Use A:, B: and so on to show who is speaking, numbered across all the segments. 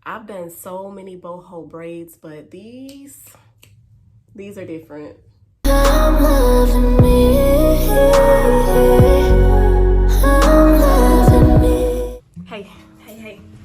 A: I've done so many boho braids, but these are different. I'm loving me. I'm loving me. Hey.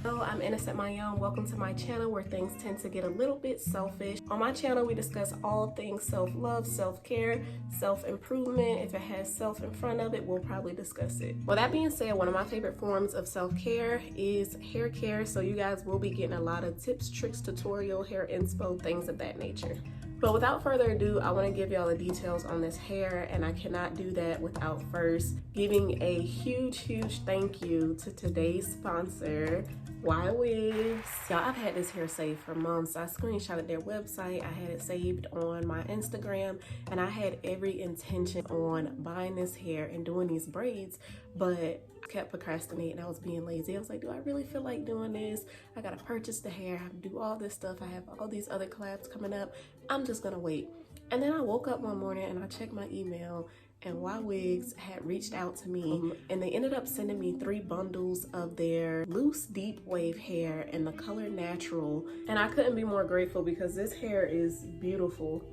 A: Hello, I'm innocentmyownn. Welcome to my channel where things tend to get a little bit selfish. On my channel, we discuss all things self-love, self-care, self-improvement. If it has self in front of it, we'll probably discuss it. Well, that being said, one of my favorite forms of self-care is hair care. So you guys will be getting a lot of tips, tricks, tutorial, hair inspo, things of that nature. But without further ado, I want to give y'all the details on this hair, and I cannot do that without first giving a huge thank you to today's sponsor, Ywigs. Y'all, I've had this hair saved for months. I screenshotted their website, I had it saved on my Instagram, and I had every intention on buying this hair and doing these braids, but I kept procrastinating. I was being lazy. I was like, do I really feel like doing this? I gotta purchase the hair, I have to do all this stuff, I have all these other collabs coming up. I'm just gonna wait. And then I woke up one morning and I checked my email, and Ywigs had reached out to me, and they ended up sending me 3 bundles of their loose deep wave hair in the color natural. And I couldn't be more grateful because this hair is beautiful.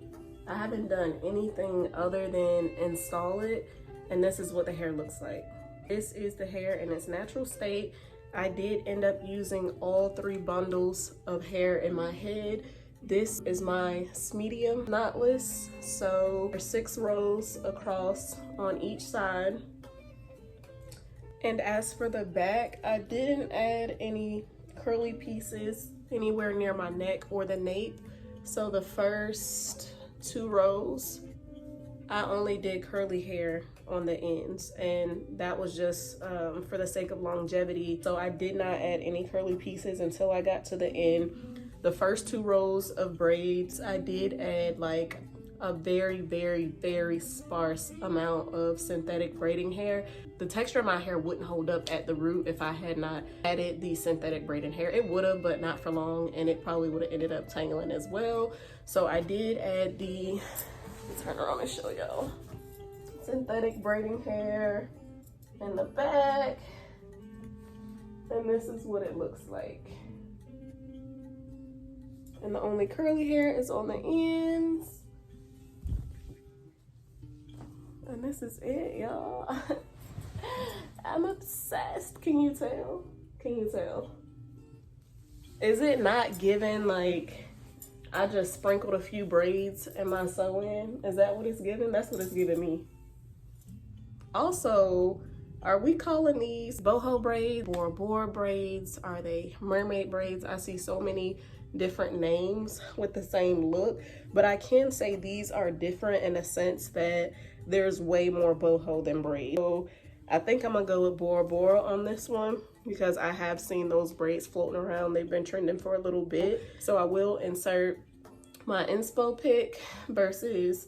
A: I haven't done anything other than install it, and this is what the hair looks like. This is the hair in its natural state. I did end up using all 3 bundles of hair in my head. This is my medium knotless, so there's 6 rows across on each side. And as for the back, I didn't add any curly pieces anywhere near my neck or the nape. So the first 2 rows, I only did curly hair on the ends, and that was just for the sake of longevity. So I did not add any curly pieces until I got to the end. The first 2 rows of braids, I did add like a very sparse amount of synthetic braiding hair. The texture of my hair wouldn't hold up at the root if I had not added the synthetic braiding hair. It would have, but not for long, and it probably would have ended up tangling as well. So I did add the, turn around and show y'all, synthetic braiding hair in the back, and this is what it looks like. And the only curly hair is on the ends. And this is it, y'all. I'm obsessed. Can you tell? Can you tell? Is it not giving like I just sprinkled a few braids in my sew-in? Is that what it's giving? That's what it's giving me. Also, are we calling these boho braids, BORA BORA braids? Are they mermaid braids? I see so many different names with the same look, but I can say these are different in the sense that there's way more boho than braid. So I think I'm gonna go with BORA BORA on this one because I have seen those braids floating around. They've been trending for a little bit. So I will insert my inspo pic versus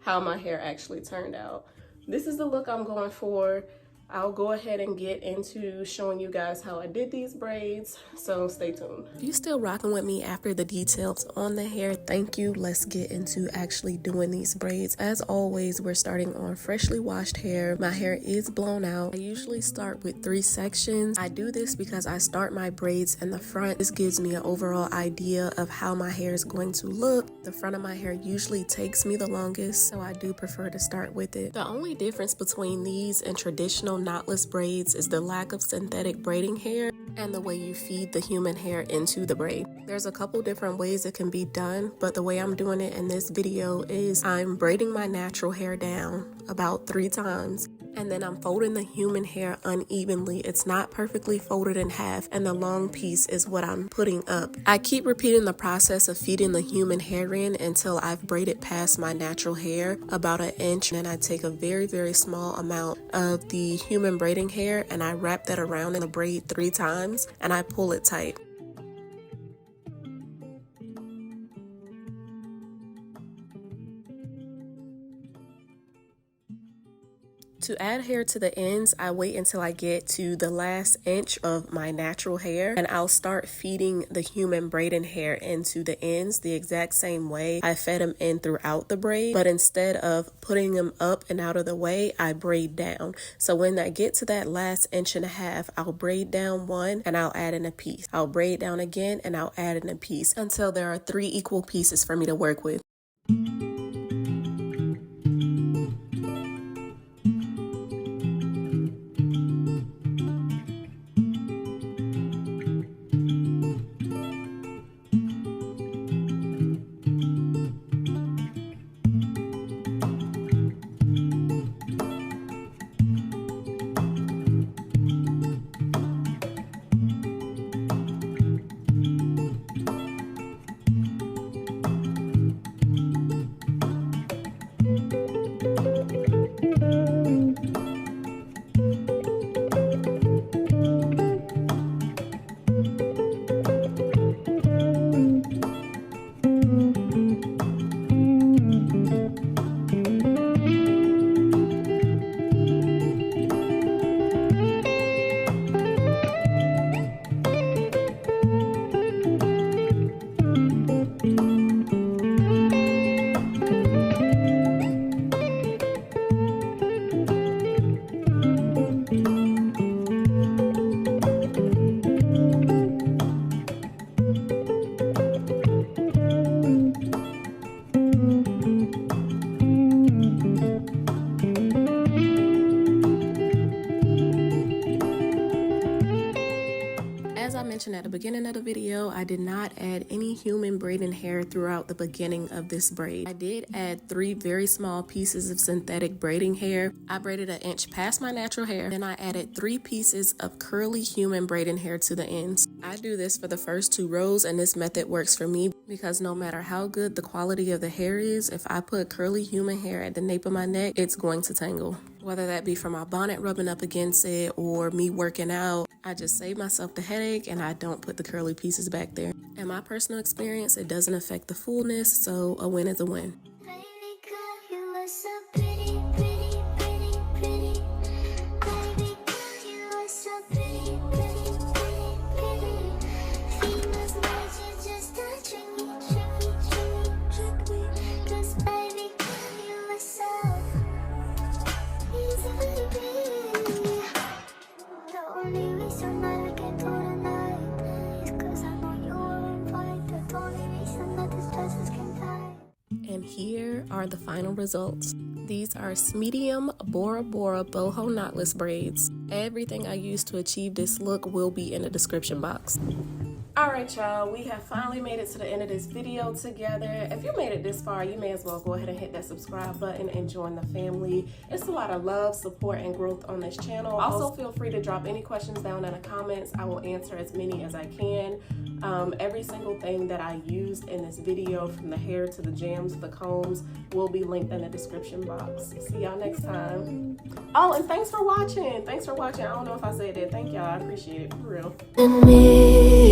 A: how my hair actually turned out. This is the look I'm going for. I'll go ahead and get into showing you guys how I did these braids, so stay tuned. If you're still rocking with me after the details on the hair, thank you. Let's get into actually doing these braids. As always, we're starting on freshly washed hair. My hair is blown out. I usually start with 3 sections. I do this because I start my braids in the front. This gives me an overall idea of how my hair is going to look. The front of my hair usually takes me the longest, so I do prefer to start with it. The only difference between these and traditional knotless braids is the lack of synthetic braiding hair and the way you feed the human hair into the braid. There's a couple different ways it can be done, but the way I'm doing it in this video is I'm braiding my natural hair down about 3 times, and then I'm folding the human hair unevenly. It's not perfectly folded in half, and the long piece is what I'm putting up. I keep repeating the process of feeding the human hair in until I've braided past my natural hair about 1 inch. Then I take a very small amount of the human braiding hair and I wrap that around in the braid 3 times and I pull it tight. To add hair to the ends, I wait until I get to the last inch of my natural hair, and I'll start feeding the human braiding hair into the ends the exact same way I fed them in throughout the braid, but instead of putting them up and out of the way, I braid down. So when I get to that last inch and a half, I'll braid down one and I'll add in a piece. I'll braid down again and I'll add in a piece until there are 3 equal pieces for me to work with. At the beginning of the video, I did not add any human braiding hair throughout the beginning of this braid. I did add 3 very small pieces of synthetic braiding hair. I braided 1 inch past my natural hair, then I added 3 pieces of curly human braiding hair to the ends. I do this for the first 2 rows, and this method works for me because no matter how good the quality of the hair is, if I put curly human hair at the nape of my neck, it's going to tangle. Whether that be from my bonnet rubbing up against it or me working out, I just save myself the headache and I don't put the curly pieces back there. In my personal experience, it doesn't affect the fullness, so a win is a win. And here are the final results. These are medium Bora Bora boho knotless braids. Everything I used to achieve this look will be in the description box. Alright y'all, we have finally made it to the end of this video together. If you made it this far, you may as well go ahead and hit that subscribe button and join the family. It's a lot of love, support, and growth on this channel. Also, feel free to drop any questions down in the comments. I will answer as many as I can. Every single thing that I used in this video, from the hair to the jams, the combs, will be linked in the description box. See y'all next time. Oh, and thanks for watching. Thanks for watching. I don't know if I said that. Thank y'all. I appreciate it. For real.